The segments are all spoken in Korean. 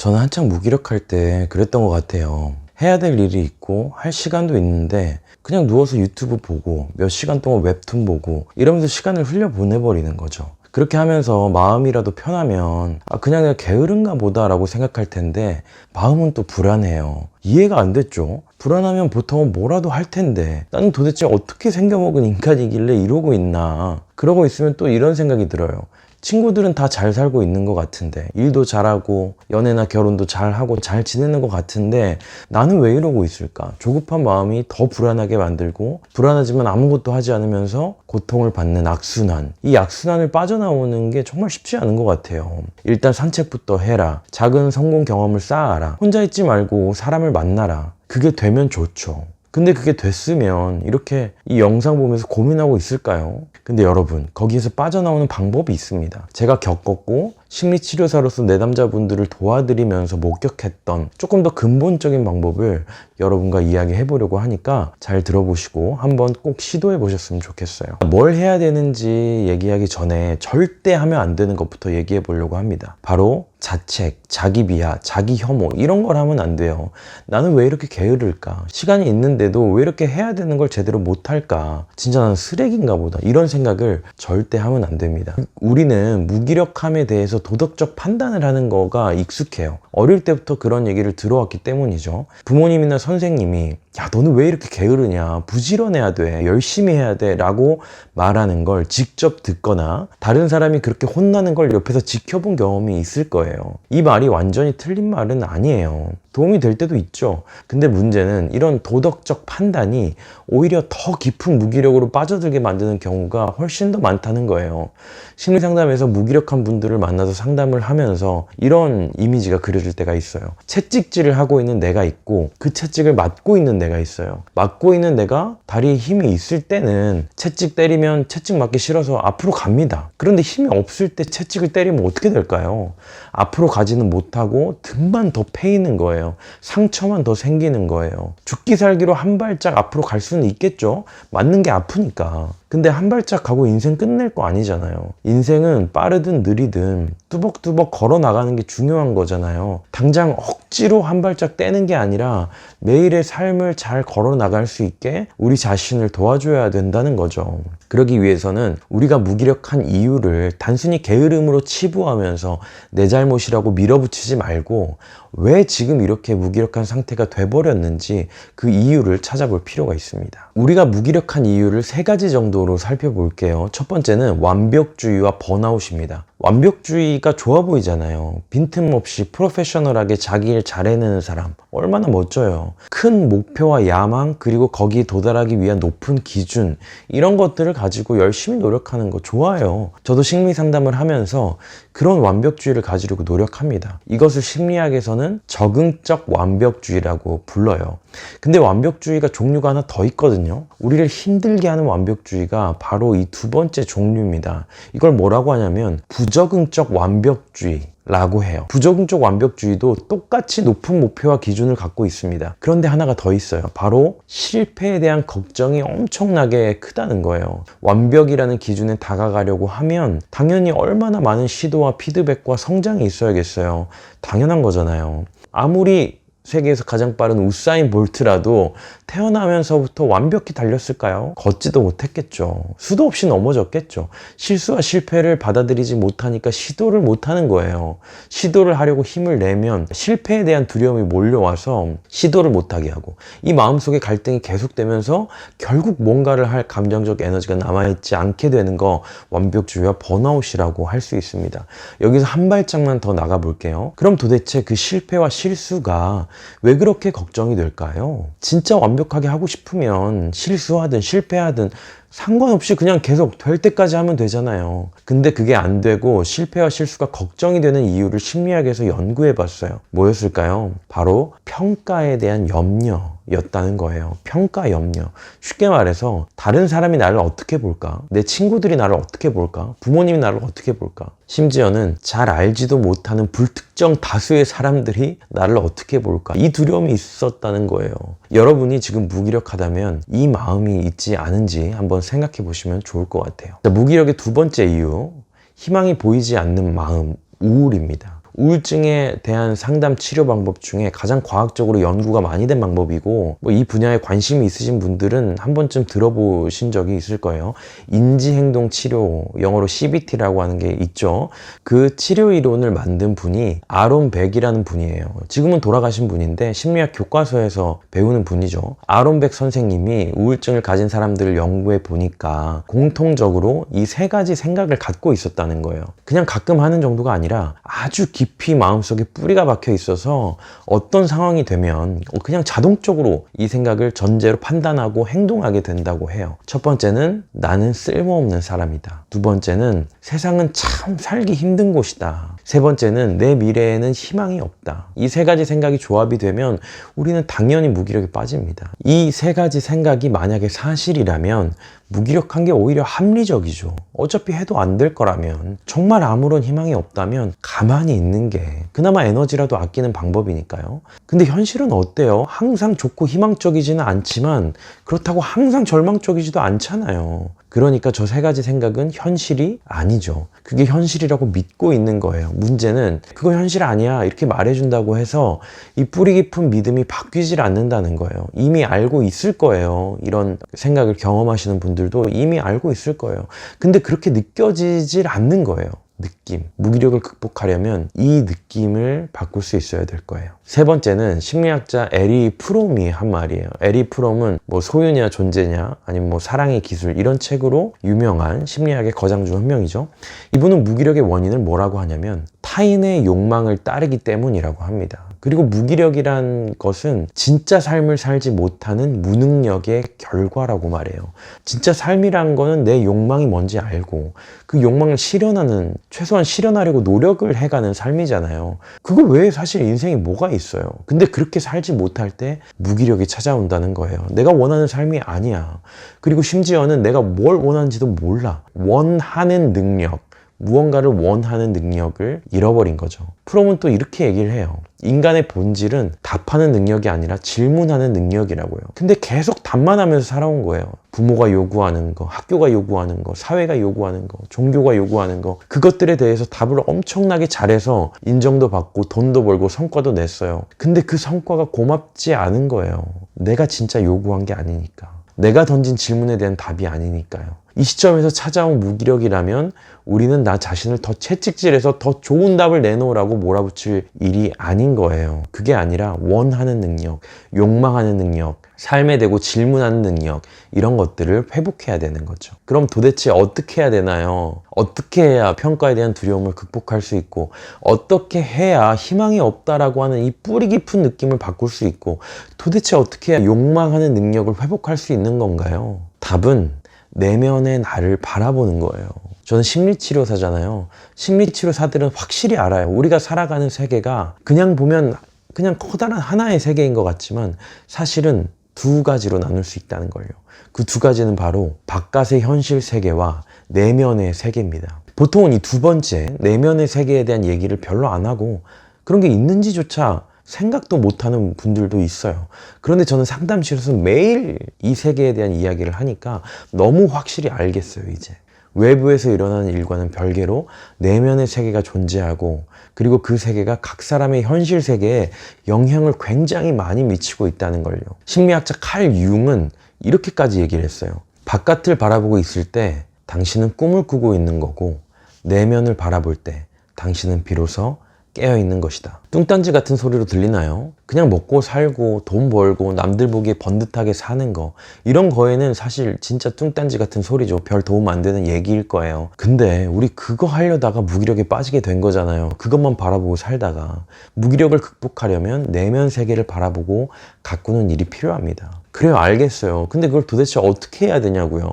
저는 한창 무기력할 때 그랬던 것 같아요. 해야 될 일이 있고 할 시간도 있는데 그냥 누워서 유튜브 보고 몇 시간 동안 웹툰 보고 이러면서 시간을 흘려보내버리는 거죠. 그렇게 하면서 마음이라도 편하면 그냥 내가 게으른가 보다 라고 생각할 텐데 마음은 또 불안해요. 이해가 안 됐죠? 불안하면 보통은 뭐라도 할 텐데 나는 도대체 어떻게 생겨먹은 인간이길래 이러고 있나. 그러고 있으면 또 이런 생각이 들어요. 친구들은 다 잘 살고 있는 것 같은데, 일도 잘하고 연애나 결혼도 잘하고 잘 지내는 것 같은데 나는 왜 이러고 있을까? 조급한 마음이 더 불안하게 만들고, 불안하지만 아무것도 하지 않으면서 고통을 받는 악순환. 이 악순환을 빠져나오는 게 정말 쉽지 않은 것 같아요. 일단 산책부터 해라. 작은 성공 경험을 쌓아라. 혼자 있지 말고 사람을 만나라. 그게 되면 좋죠. 근데 그게 됐으면 이렇게 이 영상 보면서 고민하고 있을까요? 근데 여러분, 거기에서 빠져나오는 방법이 있습니다. 제가 겪었고 심리치료사로서 내담자분들을 도와드리면서 목격했던 조금 더 근본적인 방법을 여러분과 이야기해 보려고 하니까 잘 들어보시고 한번 꼭 시도해 보셨으면 좋겠어요. 뭘 해야 되는지 얘기하기 전에 절대 하면 안 되는 것부터 얘기해 보려고 합니다. 바로 자책, 자기 비하, 자기 혐오 이런 걸 하면 안 돼요. 나는 왜 이렇게 게으를까? 시간이 있는데도 왜 이렇게 해야 되는 걸 제대로 못할까? 진짜 나는 쓰레기인가 보다. 이런 생각을 절대 하면 안 됩니다. 우리는 무기력함에 대해서 도덕적 판단을 하는 거가 익숙해요. 어릴 때부터 그런 얘기를 들어왔기 때문이죠. 부모님이나 선생님이 야, 너는 왜 이렇게 게으르냐? 부지런해야 돼. 열심히 해야 돼. 라고 말하는 걸 직접 듣거나 다른 사람이 그렇게 혼나는 걸 옆에서 지켜본 경험이 있을 거예요. 이 말이 완전히 틀린 말은 아니에요. 도움이 될 때도 있죠. 근데 문제는 이런 도덕적 판단이 오히려 더 깊은 무기력으로 빠져들게 만드는 경우가 훨씬 더 많다는 거예요. 심리상담에서 무기력한 분들을 만나서 상담을 하면서 이런 이미지가 그려질 때가 있어요. 채찍질을 하고 있는 내가 있고 그 채찍을 맞고 있는 내가 있어요. 맞고 있는 내가 다리에 힘이 있을 때는 채찍 때리면 채찍 맞기 싫어서 앞으로 갑니다. 그런데 힘이 없을 때 채찍을 때리면 어떻게 될까요? 앞으로 가지는 못하고 등만 더 패이는 거예요. 상처만 더 생기는 거예요. 죽기 살기로 한 발짝 앞으로 갈 수는 있겠죠. 맞는 게 아프니까. 근데 한 발짝 가고 인생 끝낼 거 아니잖아요. 인생은 빠르든 느리든 뚜벅뚜벅 걸어 나가는 게 중요한 거잖아요. 당장 억지로 한 발짝 떼는 게 아니라 매일의 삶을 잘 걸어 나갈 수 있게 우리 자신을 도와줘야 된다는 거죠. 그러기 위해서는 우리가 무기력한 이유를 단순히 게으름으로 치부하면서 내 잘못이라고 밀어붙이지 말고 왜 지금 이렇게 무기력한 상태가 돼버렸는지 그 이유를 찾아볼 필요가 있습니다. 우리가 무기력한 이유를 3가지 정도로 살펴볼게요. 첫 번째는 완벽주의와 번아웃입니다. 완벽주의가 좋아 보이잖아요. 빈틈없이 프로페셔널하게 자기 일 잘해내는 사람 얼마나 멋져요. 큰 목표와 야망 그리고 거기에 도달하기 위한 높은 기준 이런 것들을 가지고 열심히 노력하는 거 좋아요. 저도 심리 상담을 하면서 그런 완벽주의를 가지려고 노력합니다. 이것을 심리학에서는 적응적 완벽주의라고 불러요. 근데 완벽주의가 종류가 하나 더 있거든요. 우리를 힘들게 하는 완벽주의가 바로 이 2번째 종류입니다. 이걸 뭐라고 하냐면 부적응적 완벽주의 라고 해요. 부적응적 완벽주의도 똑같이 높은 목표와 기준을 갖고 있습니다. 그런데 하나가 더 있어요. 바로 실패에 대한 걱정이 엄청나게 크다는 거예요. 완벽이라는 기준에 다가가려고 하면 당연히 얼마나 많은 시도와 피드백과 성장이 있어야겠어요. 당연한 거잖아요. 아무리 세계에서 가장 빠른 우사인 볼트라도 태어나면서부터 완벽히 달렸을까요? 걷지도 못했겠죠. 수도 없이 넘어졌겠죠. 실수와 실패를 받아들이지 못하니까 시도를 못하는 거예요. 시도를 하려고 힘을 내면 실패에 대한 두려움이 몰려와서 시도를 못하게 하고 이 마음속에 갈등이 계속되면서 결국 뭔가를 할 감정적 에너지가 남아있지 않게 되는 거 완벽주의와 번아웃이라고 할 수 있습니다. 여기서 한 발짝만 더 나가볼게요. 그럼 도대체 그 실패와 실수가 왜 그렇게 걱정이 될까요? 진짜 완벽하게 하고 싶으면 실수하든 실패하든 상관없이 그냥 계속 될 때까지 하면 되잖아요. 근데 그게 안 되고 실패와 실수가 걱정이 되는 이유를 심리학에서 연구해 봤어요. 뭐였을까요? 바로 평가에 대한 염려였다는 거예요. 평가 염려. 쉽게 말해서 다른 사람이 나를 어떻게 볼까? 내 친구들이 나를 어떻게 볼까? 부모님이 나를 어떻게 볼까? 심지어는 잘 알지도 못하는 불특정 다수의 사람들이 나를 어떻게 볼까? 이 두려움이 있었다는 거예요. 여러분이 지금 무기력하다면 이 마음이 있지 않은지 한번 생각해 보시면 좋을 것 같아요. 무기력의 2번째 이유, 희망이 보이지 않는 마음, 우울입니다. 우울증에 대한 상담 치료 방법 중에 가장 과학적으로 연구가 많이 된 방법이고, 뭐 이 분야에 관심이 있으신 분들은 한 번쯤 들어보신 적이 있을 거예요. 인지행동 치료, 영어로 CBT라고 하는 게 있죠. 그 치료 이론을 만든 분이 아론 백이라는 분이에요. 지금은 돌아가신 분인데 심리학 교과서에서 배우는 분이죠. 아론 백 선생님이 우울증을 가진 사람들을 연구해 보니까 공통적으로 이 세 가지 생각을 갖고 있었다는 거예요. 그냥 가끔 하는 정도가 아니라 아주 깊이 마음속에 뿌리가 박혀 있어서 어떤 상황이 되면 그냥 자동적으로 이 생각을 전제로 판단하고 행동하게 된다고 해요. 첫 번째는 나는 쓸모없는 사람이다. 두 번째는 세상은 참 살기 힘든 곳이다. 세 번째는 내 미래에는 희망이 없다. 이 세 가지 생각이 조합이 되면 우리는 당연히 무기력에 빠집니다. 이 세 가지 생각이 만약에 사실이라면 무기력한 게 오히려 합리적이죠. 어차피 해도 안 될 거라면, 정말 아무런 희망이 없다면 가만히 있는 게 그나마 에너지라도 아끼는 방법이니까요. 근데 현실은 어때요? 항상 좋고 희망적이지는 않지만 그렇다고 항상 절망적이지도 않잖아요. 그러니까 저 세 가지 생각은 현실이 아니죠. 그게 현실이라고 믿고 있는 거예요. 문제는 그거 현실 아니야 이렇게 말해준다고 해서 이 뿌리 깊은 믿음이 바뀌질 않는다는 거예요. 이미 알고 있을 거예요. 이런 생각을 경험하시는 분들도 이미 알고 있을 거예요. 근데 그렇게 느껴지질 않는 거예요. 느낌, 무기력을 극복하려면 이 느낌을 바꿀 수 있어야 될 거예요. 세 번째는 심리학자 에리 프롬이 한 말이에요. 에리 프롬은 뭐 소유냐 존재냐 아니면 뭐 사랑의 기술 이런 책으로 유명한 심리학의 거장 중 한 명이죠. 이분은 무기력의 원인을 뭐라고 하냐면 타인의 욕망을 따르기 때문이라고 합니다. 그리고 무기력이란 것은 진짜 삶을 살지 못하는 무능력의 결과라고 말해요. 진짜 삶이란 거는 내 욕망이 뭔지 알고 그 욕망을 실현하는, 최소한 실현하려고 노력을 해가는 삶이잖아요. 그거 외에 사실 인생에 뭐가 있어요. 근데 그렇게 살지 못할 때 무기력이 찾아온다는 거예요. 내가 원하는 삶이 아니야. 그리고 심지어는 내가 뭘 원하는지도 몰라. 원하는 능력, 무언가를 원하는 능력을 잃어버린 거죠. 프롬은 또 이렇게 얘기를 해요. 인간의 본질은 답하는 능력이 아니라 질문하는 능력이라고요. 근데 계속 답만 하면서 살아온 거예요. 부모가 요구하는 거, 학교가 요구하는 거, 사회가 요구하는 거, 종교가 요구하는 거, 그것들에 대해서 답을 엄청나게 잘해서 인정도 받고 돈도 벌고 성과도 냈어요. 근데 그 성과가 고맙지 않은 거예요. 내가 진짜 요구한 게 아니니까. 내가 던진 질문에 대한 답이 아니니까요. 이 시점에서 찾아온 무기력이라면 우리는 나 자신을 더 채찍질해서 더 좋은 답을 내놓으라고 몰아붙일 일이 아닌 거예요. 그게 아니라 원하는 능력, 욕망하는 능력, 삶에 대고 질문하는 능력, 이런 것들을 회복해야 되는 거죠. 그럼 도대체 어떻게 해야 되나요? 어떻게 해야 평가에 대한 두려움을 극복할 수 있고, 어떻게 해야 희망이 없다라고 하는 이 뿌리 깊은 느낌을 바꿀 수 있고, 도대체 어떻게 해야 욕망하는 능력을 회복할 수 있는 건가요? 답은 내면의 나를 바라보는 거예요. 저는 심리치료사잖아요. 심리치료사들은 확실히 알아요. 우리가 살아가는 세계가 그냥 보면 그냥 커다란 하나의 세계인 것 같지만 사실은 두 가지로 나눌 수 있다는 걸요. 그 두 가지는 바로 바깥의 현실 세계와 내면의 세계입니다. 보통은 이 두 번째 내면의 세계에 대한 얘기를 별로 안 하고 그런 게 있는지조차 생각도 못하는 분들도 있어요. 그런데 저는 상담실에서 매일 이 세계에 대한 이야기를 하니까 너무 확실히 알겠어요. 이제 외부에서 일어나는 일과는 별개로 내면의 세계가 존재하고, 그리고 그 세계가 각 사람의 현실 세계에 영향을 굉장히 많이 미치고 있다는 걸요. 심리학자 칼 융은 이렇게까지 얘기를 했어요. 바깥을 바라보고 있을 때 당신은 꿈을 꾸고 있는 거고, 내면을 바라볼 때 당신은 비로소 깨어있는 것이다. 뚱딴지 같은 소리로 들리나요? 그냥 먹고 살고 돈 벌고 남들 보기에 번듯하게 사는 거, 이런 거에는 사실 진짜 뚱딴지 같은 소리죠. 별 도움 안 되는 얘기일 거예요. 근데 우리 그거 하려다가 무기력에 빠지게 된 거잖아요. 그것만 바라보고 살다가. 무기력을 극복하려면 내면 세계를 바라보고 가꾸는 일이 필요합니다. 그래요, 알겠어요. 근데 그걸 도대체 어떻게 해야 되냐고요.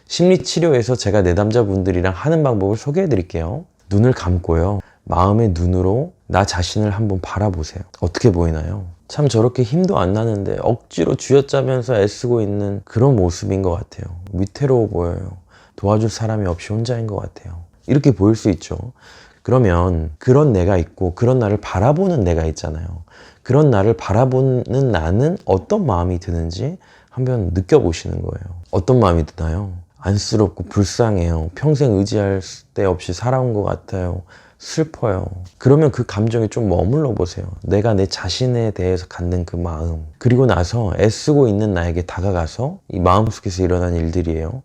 심리치료에서 제가 내담자분들이랑 하는 방법을 소개해 드릴게요. 눈을 감고요, 마음의 눈으로 나 자신을 한번 바라보세요. 어떻게 보이나요? 참 저렇게 힘도 안 나는데 억지로 쥐어짜면서 애쓰고 있는 그런 모습인 것 같아요. 위태로워 보여요. 도와줄 사람이 없이 혼자인 것 같아요. 이렇게 보일 수 있죠. 그러면 그런 내가 있고 그런 나를 바라보는 내가 있잖아요. 그런 나를 바라보는 나는 어떤 마음이 드는지 한번 느껴보시는 거예요. 어떤 마음이 드나요? 안쓰럽고 불쌍해요. 평생 의지할 데 없이 살아온 것 같아요. 슬퍼요. 그러면 그 감정에 좀 머물러 보세요. 내가 내 자신에 대해서 갖는 그 마음. 그리고 나서 애쓰고 있는 나에게 다가가서, 이 마음속에서 일어난 일들이에요.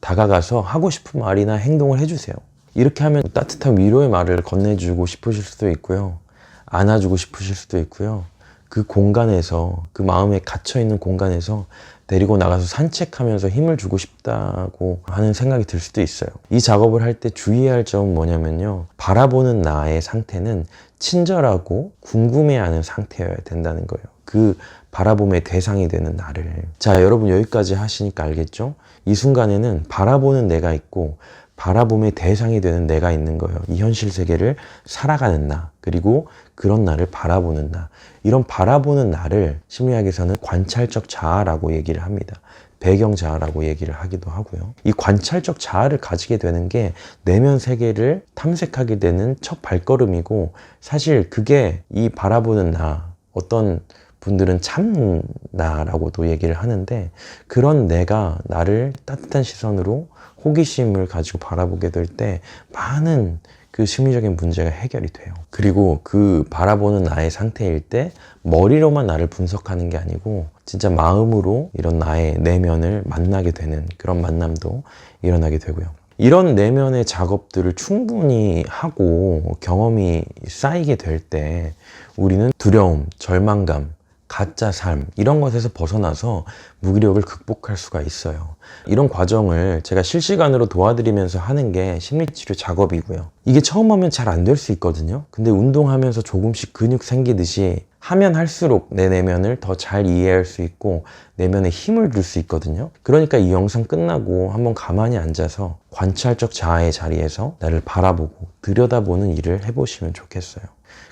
다가가서 하고 싶은 말이나 행동을 해주세요. 이렇게 하면 따뜻한 위로의 말을 건네주고 싶으실 수도 있고요. 안아주고 싶으실 수도 있고요. 그 공간에서, 그 마음에 갇혀있는 공간에서 데리고 나가서 산책하면서 힘을 주고 싶다고 하는 생각이 들 수도 있어요. 이 작업을 할 때 주의해야 할 점은 뭐냐면요. 바라보는 나의 상태는 친절하고 궁금해하는 상태여야 된다는 거예요. 그 바라봄의 대상이 되는 나를. 자, 여러분 여기까지 하시니까 알겠죠? 이 순간에는 바라보는 내가 있고 바라봄의 대상이 되는 내가 있는 거예요. 이 현실 세계를 살아가는 나, 그리고 그런 나를 바라보는 나. 이런 바라보는 나를 심리학에서는 관찰적 자아라고 얘기를 합니다. 배경 자아라고 얘기를 하기도 하고요. 이 관찰적 자아를 가지게 되는 게 내면 세계를 탐색하게 되는 첫 발걸음이고, 사실 그게 이 바라보는 나, 어떤 분들은 참 나라고도 얘기를 하는데, 그런 내가 나를 따뜻한 시선으로 호기심을 가지고 바라보게 될 때 많은 그 심리적인 문제가 해결이 돼요. 그리고 그 바라보는 나의 상태일 때 머리로만 나를 분석하는 게 아니고 진짜 마음으로 이런 나의 내면을 만나게 되는 그런 만남도 일어나게 되고요. 이런 내면의 작업들을 충분히 하고 경험이 쌓이게 될 때 우리는 두려움, 절망감, 가짜 삶, 이런 것에서 벗어나서 무기력을 극복할 수가 있어요. 이런 과정을 제가 실시간으로 도와드리면서 하는 게 심리치료 작업이고요. 이게 처음 하면 잘 안 될 수 있거든요. 근데 운동하면서 조금씩 근육 생기듯이 하면 할수록 내 내면을 더 잘 이해할 수 있고 내면에 힘을 줄 수 있거든요. 그러니까 이 영상 끝나고 한번 가만히 앉아서 관찰적 자아의 자리에서 나를 바라보고 들여다보는 일을 해보시면 좋겠어요.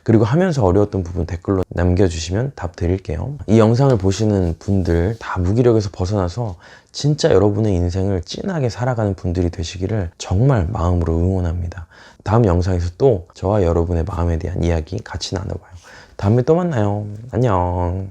그리고 하면서 어려웠던 부분 댓글로 남겨주시면 답 드릴게요. 이 영상을 보시는 분들 다 무기력에서 벗어나서 진짜 여러분의 인생을 진하게 살아가는 분들이 되시기를 정말 마음으로 응원합니다. 다음 영상에서 또 저와 여러분의 마음에 대한 이야기 같이 나눠봐요. 다음에 또 만나요. 안녕.